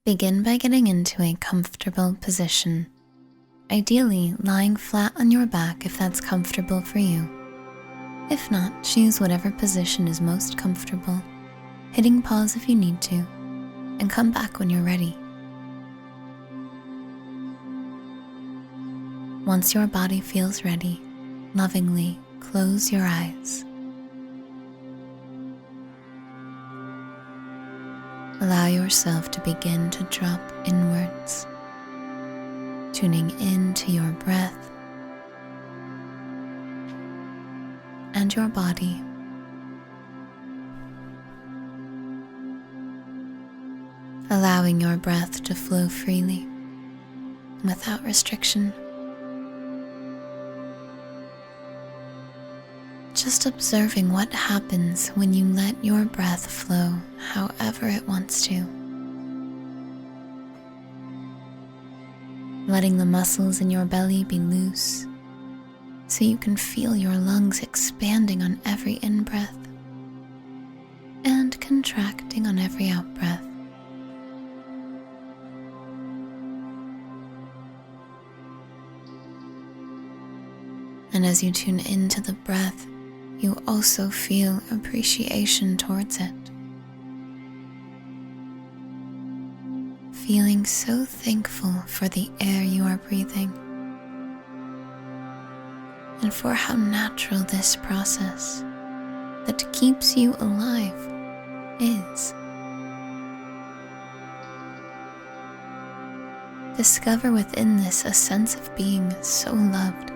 Begin by getting into a comfortable position, ideally lying flat on your back if that's comfortable for you. If not, choose whatever position is most comfortable, hitting pause if you need to, and come back when you're ready. Once your body feels ready, lovingly close your eyes. Allow yourself to begin to drop inwards, tuning into your breath and your body. Allowing your breath to flow freely, without restriction. Just observing what happens when you let your breath flow however it wants to. Letting the muscles in your belly be loose so you can feel your lungs expanding on every in-breath and contracting on every out-breath. And as you tune into the breath, you also feel appreciation towards it. Feeling so thankful for the air you are breathing and for how natural this process that keeps you alive is. Discover within this a sense of being so loved.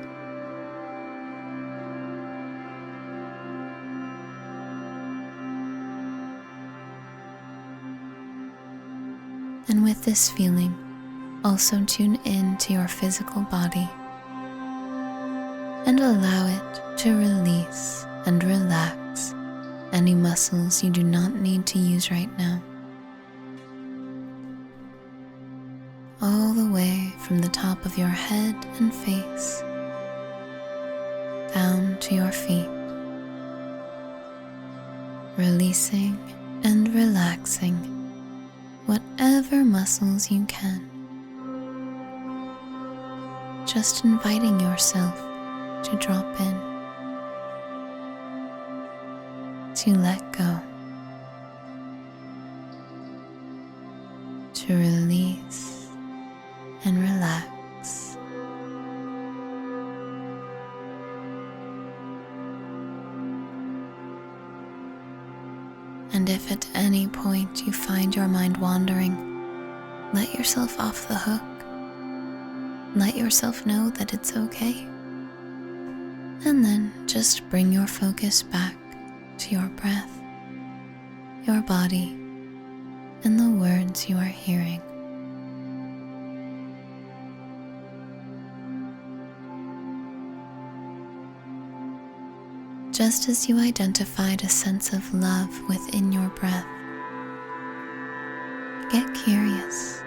And with this feeling, also tune in to your physical body and allow it to release and relax any muscles you do not need to use right now. All the way from the top of your head and face down to your feet, releasing and relaxing whatever muscles you can. Just inviting yourself to drop in, to let go, to release and relax. And if at any point you find your mind wandering, let yourself off the hook. Let yourself know that it's okay. And then just bring your focus back to your breath, your body, and the words you are hearing. Just as you identified a sense of love within your breath, get curious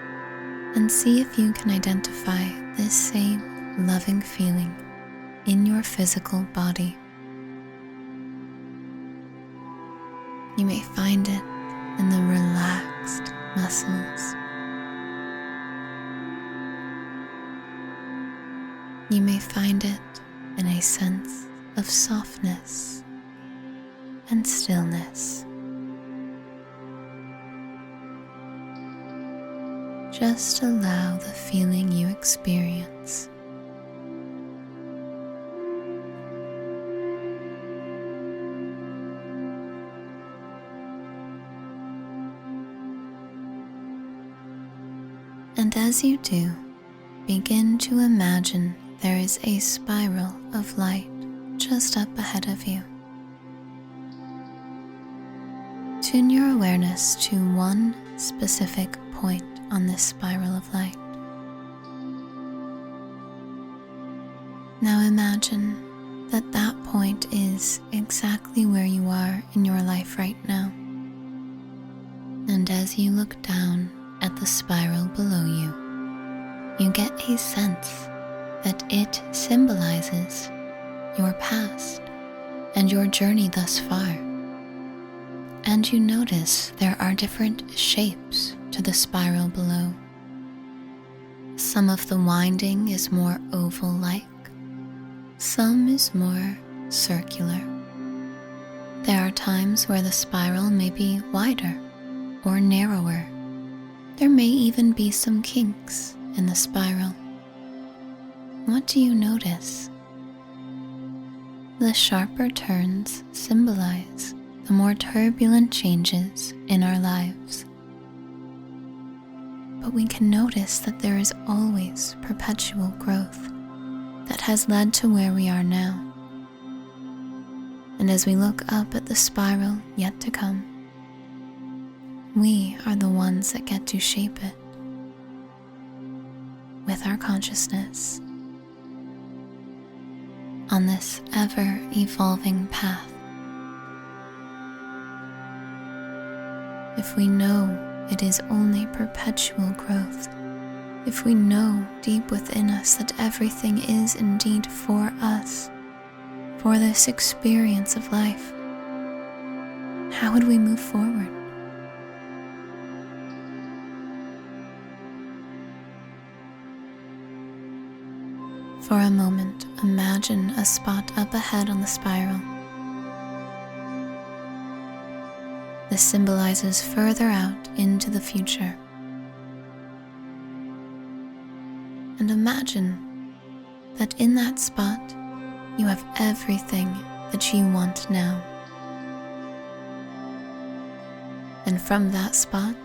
and see if you can identify this same loving feeling in your physical body. You may find it in the relaxed muscles. You may find it in a sense of softness and stillness. Just allow the feeling you experience. And as you do, begin to imagine there is a spiral of light just up ahead of you. Tune your awareness to one specific point on this spiral of light. Now imagine that that point is exactly where you are in your life right now. And as you look down at the spiral below you, you get a sense that it symbolizes your past and your journey thus far. And you notice there are different shapes to the spiral below. Some of the winding is more oval-like, some is more circular. There are times where the spiral may be wider or narrower. There may even be some kinks in the spiral. What do you notice? The sharper turns symbolize the more turbulent changes in our lives. But we can notice that there is always perpetual growth that has led to where we are now. And as we look up at the spiral yet to come, we are the ones that get to shape it with our consciousness on this ever-evolving path. If we know it is only perpetual growth, if we know deep within us that everything is indeed for us, for this experience of life, how would we move forward? For a moment, imagine a spot up ahead on the spiral. This symbolizes further out into the future. And imagine that in that spot, you have everything that you want now. And from that spot,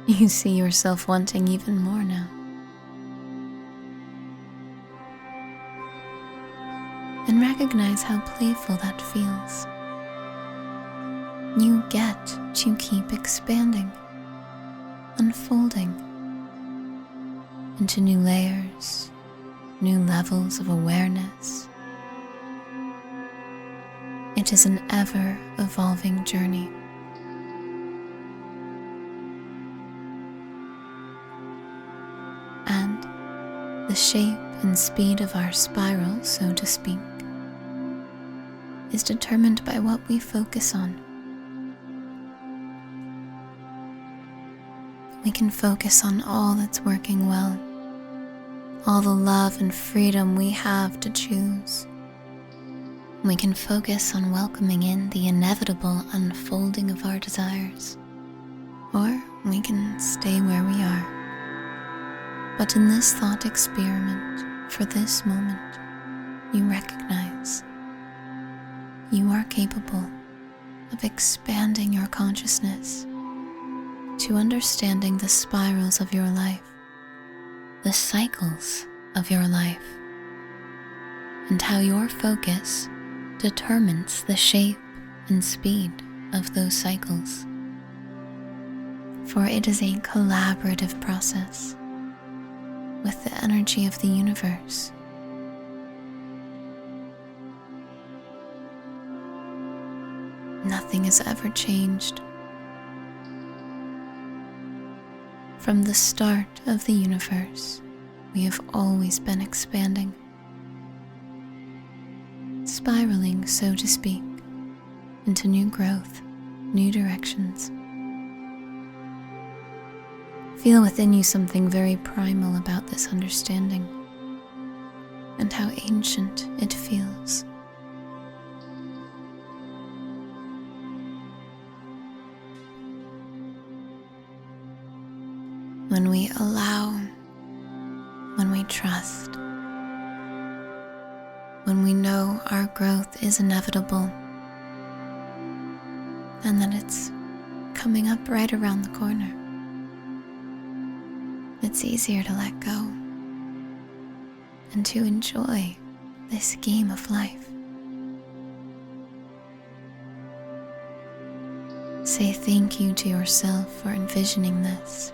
you see yourself wanting even more now. And recognize how playful that feels. You get to keep expanding, unfolding into new layers, new levels of awareness. It is an ever-evolving journey. And the shape and speed of our spiral, so to speak, is determined by what we focus on. We can focus on all that's working well, all the love and freedom we have to choose. We can focus on welcoming in the inevitable unfolding of our desires, or we can stay where we are. But in this thought experiment, for this moment, you recognize you are capable of expanding your consciousness to understanding the spirals of your life, the cycles of your life, and how your focus determines the shape and speed of those cycles. For it is a collaborative process with the energy of the universe. Nothing has ever changed. From the start of the universe, we have always been expanding, spiraling, so to speak, into new growth, new directions. Feel within you something very primal about this understanding and how ancient it feels. When we allow, when we trust, when we know our growth is inevitable and that it's coming up right around the corner, it's easier to let go and to enjoy this game of life. Say thank you to yourself for envisioning this.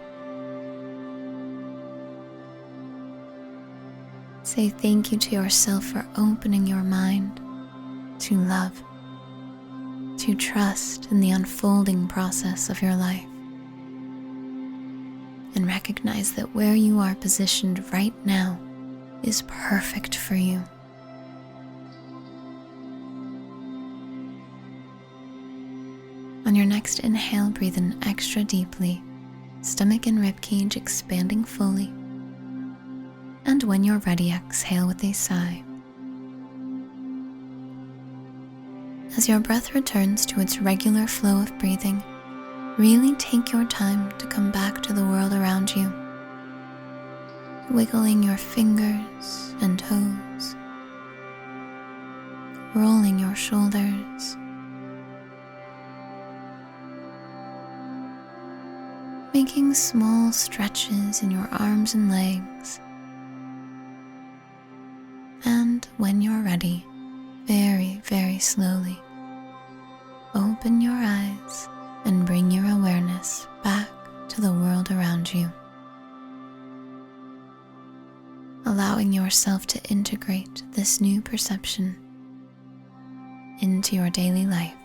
Say thank you to yourself for opening your mind to love, to trust in the unfolding process of your life. And recognize that where you are positioned right now is perfect for you. On your next inhale, breathe in extra deeply, stomach and ribcage expanding fully. And when you're ready, exhale with a sigh. As your breath returns to its regular flow of breathing, really take your time to come back to the world around you, wiggling your fingers and toes, rolling your shoulders, making small stretches in your arms and legs. And when you're ready, very, very slowly, open your eyes and bring your awareness back to the world around you, allowing yourself to integrate this new perception into your daily life.